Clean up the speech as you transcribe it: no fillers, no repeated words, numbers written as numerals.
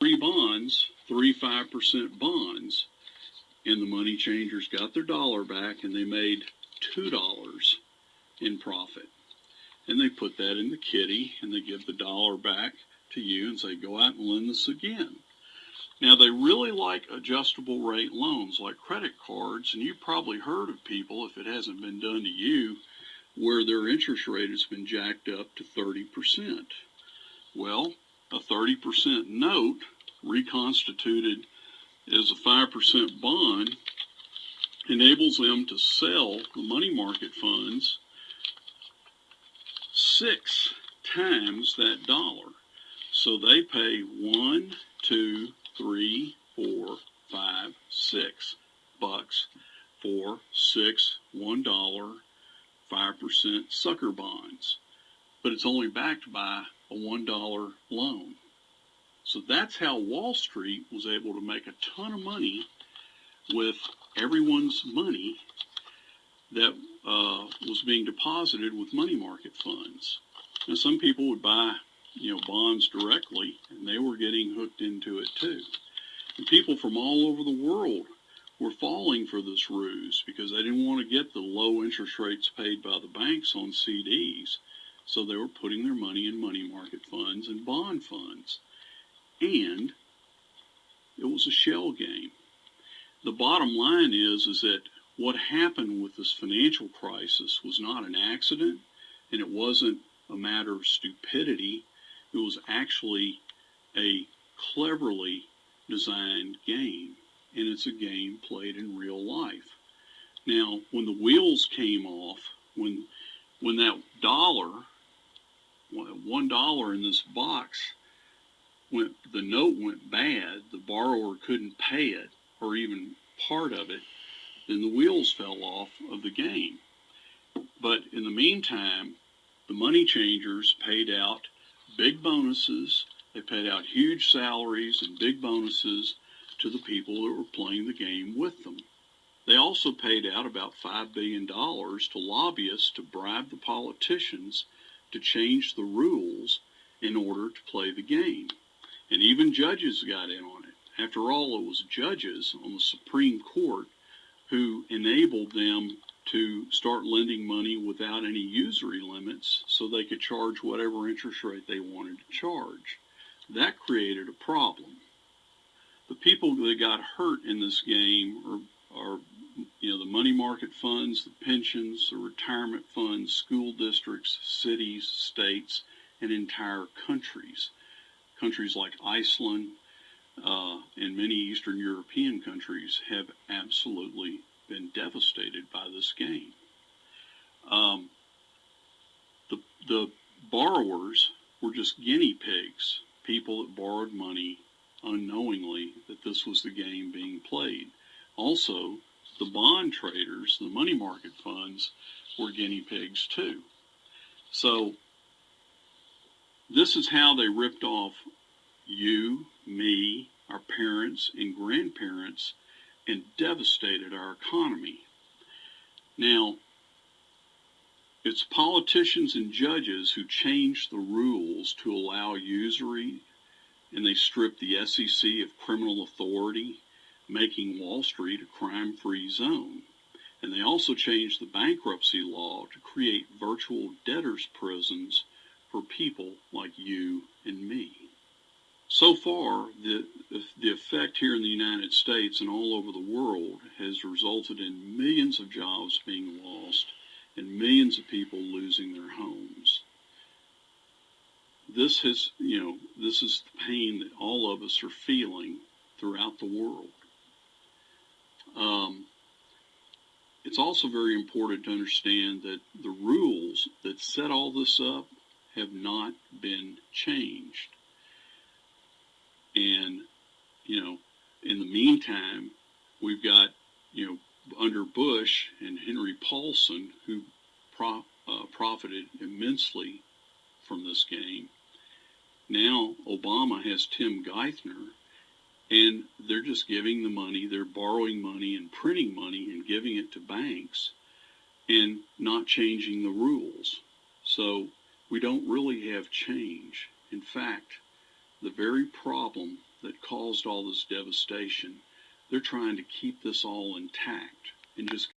3 bonds, 3 5% bonds, and the money changers got their dollar back, and they made $2 in profit. And they put that in the kitty, and they give the dollar back to you and say, go out and lend this again. Now, they really like adjustable rate loans like credit cards, and you've probably heard of people, if it hasn't been done to you, where their interest rate has been jacked up to 30%. Well, a 30% note reconstituted as a 5% bond enables them to sell the money market funds 6 times that dollar. So they pay 1, 2, 3, 4, 5, 6 bucks for 6 $1, 5% sucker bonds. But it's only backed by a $1 loan. So that's how Wall Street was able to make a ton of money with everyone's money that was being deposited with money market funds. Now, some people would buy, bonds directly, and they were getting hooked into it too. And people from all over the world were falling for this ruse because they didn't want to get the low interest rates paid by the banks on CDs. So they were putting their money in money market funds and bond funds. And it was a shell game. The bottom line is that what happened with this financial crisis was not an accident, and it wasn't a matter of stupidity. It was actually a cleverly designed game, and it's a game played in real life. Now, when the wheels came off, when that $1 in this box, when the note went bad, the borrower couldn't pay it or even part of it, then the wheels fell off of the game. But in the meantime, the money changers paid out big bonuses. They paid out huge salaries and big bonuses to the people that were playing the game with them. They also paid out about $5 billion to lobbyists to bribe the politicians to change the rules in order to play the game. And even judges got in on it. After all, it was judges on the Supreme Court who enabled them to start lending money without any usury limits so they could charge whatever interest rate they wanted to charge. That created a problem. The people that got hurt in this game are the money market funds, the pensions, the retirement funds, school districts, cities, states, and entire countries. Countries like Iceland and many Eastern European countries have absolutely been devastated by this game. The borrowers were just guinea pigs, people that borrowed money unknowingly that this was the game being played. Also, the bond traders, the money market funds, were guinea pigs too. So this is how they ripped off you, me, our parents and grandparents, and devastated our economy. Now, it's politicians and judges who changed the rules to allow usury, and they stripped the SEC of criminal authority, making Wall Street a crime-free zone. And they also changed the bankruptcy law to create virtual debtors' prisons for people like you and me. So far, the effect here in the United States and all over the world has resulted in millions of jobs being lost and millions of people losing their homes. This is the pain that all of us are feeling throughout the world. It's also very important to understand that the rules that set all this up have not been changed. And, in the meantime, we've got, under Bush and Henry Paulson, who profited immensely from this game. Now Obama has Tim Geithner, and they're just giving the money, they're borrowing money and printing money and giving it to banks and not changing the rules. So we don't really have change. In fact, the very problem that caused all this devastation, they're trying to keep this all intact and just